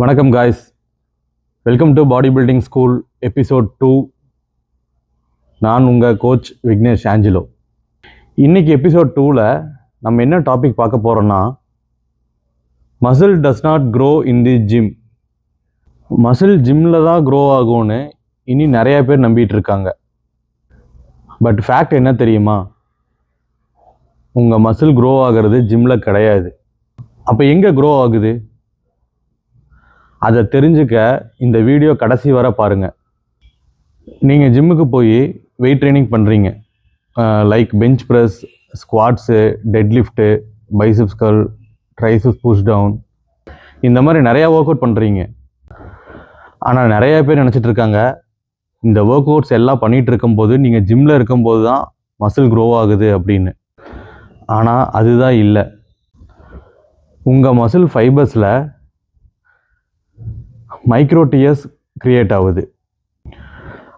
வணக்கம் guys, welcome to body building school episode 2. நான் உங்கள் கோச் விக்னேஷ் ஆஞ்சலோ. இன்றைக்கி எபிசோட் 2ல் நம்ம என்ன டாபிக் பார்க்க போகிறோன்னா, muscle does not grow in the gym. Muscle ஜிம்மில் தான் க்ரோ ஆகும்னு இனி நிறையா பேர் நம்பிட்டு இருக்காங்க. பட் ஃபேக்ட் என்ன தெரியுமா? உங்கள் மசில் க்ரோ ஆகிறது ஜிம்மில் கிடையாது. அப்போ எங்கே க்ரோ ஆகுது? அதை தெரிஞ்சுக்க இந்த வீடியோ கடைசி வரை பாருங்கள். நீங்கள் ஜிம்முக்கு போய் வெயிட் ட்ரைனிங் பண்ணுறீங்க, like bench press, squats, deadlift, biceps curl, triceps push down, இந்த மாதிரி நிறையா ஒர்க் அவுட் பண்ணுறீங்க. ஆனால் நிறையா பேர் நினச்சிட்டு இருக்காங்க, இந்த ஒர்க் அவுட்ஸ் எல்லாம் பண்ணிகிட்டு இருக்கும்போது நீங்கள் ஜிம்மில் இருக்கும்போது தான் மசில் க்ரோ ஆகுது அப்படின்னு. ஆனால் அதுதான் இல்லை. உங்கள் மசில் ஃபைபர்ஸில் மைக்ரோடிஎஸ் கிரியேட் ஆகுது.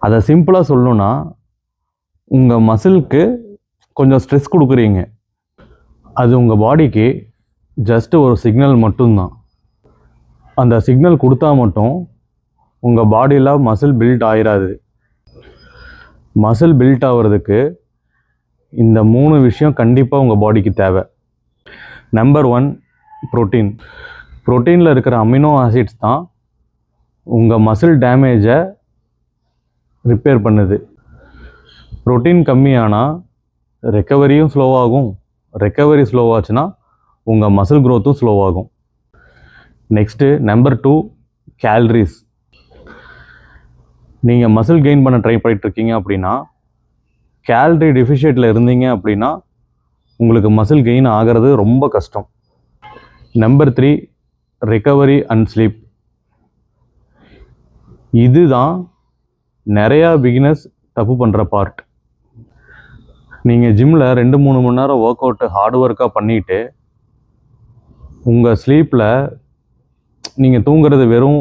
அதை சிம்பிளாக சொல்லணுன்னா, உங்கள் மசிலுக்கு கொஞ்சம் ஸ்ட்ரெஸ் கொடுக்குறீங்க. அது உங்கள் பாடிக்கு ஜஸ்ட்டு ஒரு சிக்னல் மட்டும்தான். அந்த சிக்னல் கொடுத்தா மட்டும் உங்கள் பாடியில் மசில் பில்ட் ஆகிடாது. மசில் பில்ட் ஆகிறதுக்கு இந்த 3 விஷயம் கண்டிப்பாக உங்கள் பாடிக்கு தேவை. Number 1, protein. ப்ரோட்டீனில் இருக்கிற அமினோ ஆசிட்ஸ் தான் உங்கள் மசில் டேமேஜை ரிப்பேர் பண்ணுது. ப்ரோட்டீன் கம்மியானால் ரெக்கவரியும் ஸ்லோவாகும். ரெக்கவரி ஸ்லோவாச்சுன்னா உங்கள் மசில் க்ரோத்தும் ஸ்லோவாகும். Next number 2, calories. நீங்கள் மசில் கெயின் பண்ண ட்ரை பண்ணிட்டுருக்கீங்க அப்படின்னா, கேலரி டெஃபிஷியேட்டில் இருந்தீங்க அப்படின்னா உங்களுக்கு மசில் கெயின் ஆகிறது ரொம்ப கஷ்டம். Number 3, recovery and sleep. இதுதான் நிறையா பிகினர்ஸ் தப்பு பண்ணுற பார்ட். நீங்கள் ஜிம்மில் 2-3 மணி நேரம் ஒர்க் அவுட்டு ஹார்ட் ஒர்க்காக பண்ணிவிட்டு உங்கள் ஸ்லீப்பில் நீங்கள் தூங்குறது வெறும்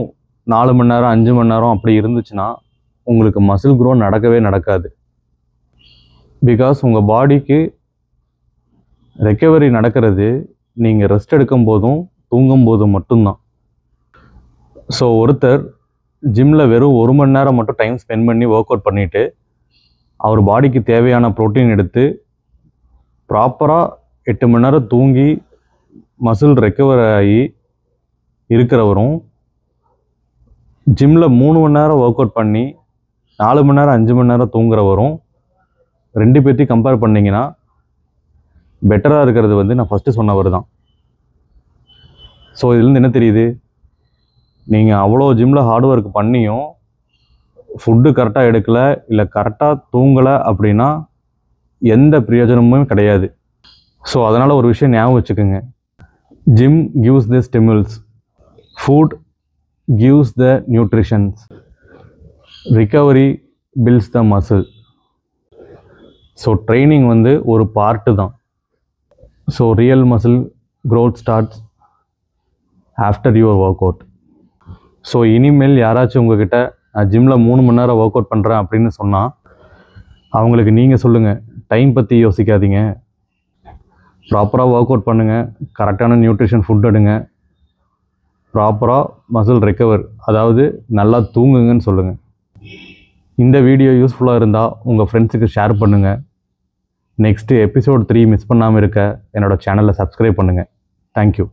4 மணி நேரம் 5 மணி நேரம் அப்படி இருந்துச்சுன்னா உங்களுக்கு மசில் க்ரோ நடக்கவே நடக்காது. பிகாஸ் உங்கள் பாடிக்கு ரெக்கவரி நடக்கிறது நீங்கள் ரெஸ்ட் எடுக்கும் போதும் தூங்கும் போதும் மட்டும்தான். ஸோ ஒருத்தர் ஜிம்மில் வெறும் 1 மணி நேரம் மட்டும் டைம் ஸ்பெண்ட் பண்ணி ஒர்க் அவுட் பண்ணிவிட்டு அவர் பாடிக்கு தேவையான ப்ரோட்டீன் எடுத்து ப்ராப்பராக 8 மணி நேரம் தூங்கி மசில் ரெக்கவர் ஆகி இருக்கிறவரும், ஜிம்மில் 3 மணி நேரம் ஒர்க் அவுட் பண்ணி 4 மணி நேரம் 5 மணி நேரம் தூங்குறவரும் 2 பேர்த்தையும் கம்பேர் பண்ணிங்கன்னா பெட்டராக இருக்கிறது நான் ஃபஸ்ட்டு சொன்னவர் தான். ஸோ இதுலேருந்து என்ன தெரியுது? நீங்கள் அவ்வளோ ஜிம்மில் ஹார்ட் ஒர்க் பண்ணியும் ஃபுட்டு கரெக்டாக எடுக்கலை, இல்லை கரெக்டாக தூங்கலை அப்படின்னா எந்த பிரயோஜனமும் கிடையாது. ஸோ அதனால் ஒரு விஷயம் ஞாபகம் வச்சுக்கோங்க. Gym gives the stimulus, food gives the nutritions, recovery builds the muscle. So training ஒரு பார்ட்டு தான். So real muscle growth starts after your workout. So இனிமேல் யாராச்சும் உங்ககிட்ட நான் ஜிம்மில் 3 மணி நேரம் ஒர்க் அவுட் பண்ணுறேன் அப்படின்னு சொன்னால் அவங்களுக்கு நீங்கள் சொல்லுங்கள், டைம் பற்றி யோசிக்காதீங்க, ப்ராப்பராக ஒர்க் அவுட் பண்ணுங்கள், கரெக்டான நியூட்ரிஷன் ஃபுட் எடுங்க, ப்ராப்பராக மசில் ரெக்கவர், அதாவது நல்லா தூங்குங்கன்னு சொல்லுங்கள். இந்த வீடியோ யூஸ்ஃபுல்லாக இருந்தால் உங்கள் ஃப்ரெண்ட்ஸுக்கு ஷேர் பண்ணுங்கள். நெக்ஸ்ட்டு எபிசோட் 3 மிஸ் பண்ணாமல் இருக்க என்னோடய சேனலை சப்ஸ்கிரைப் பண்ணுங்கள். தேங்க்யூ.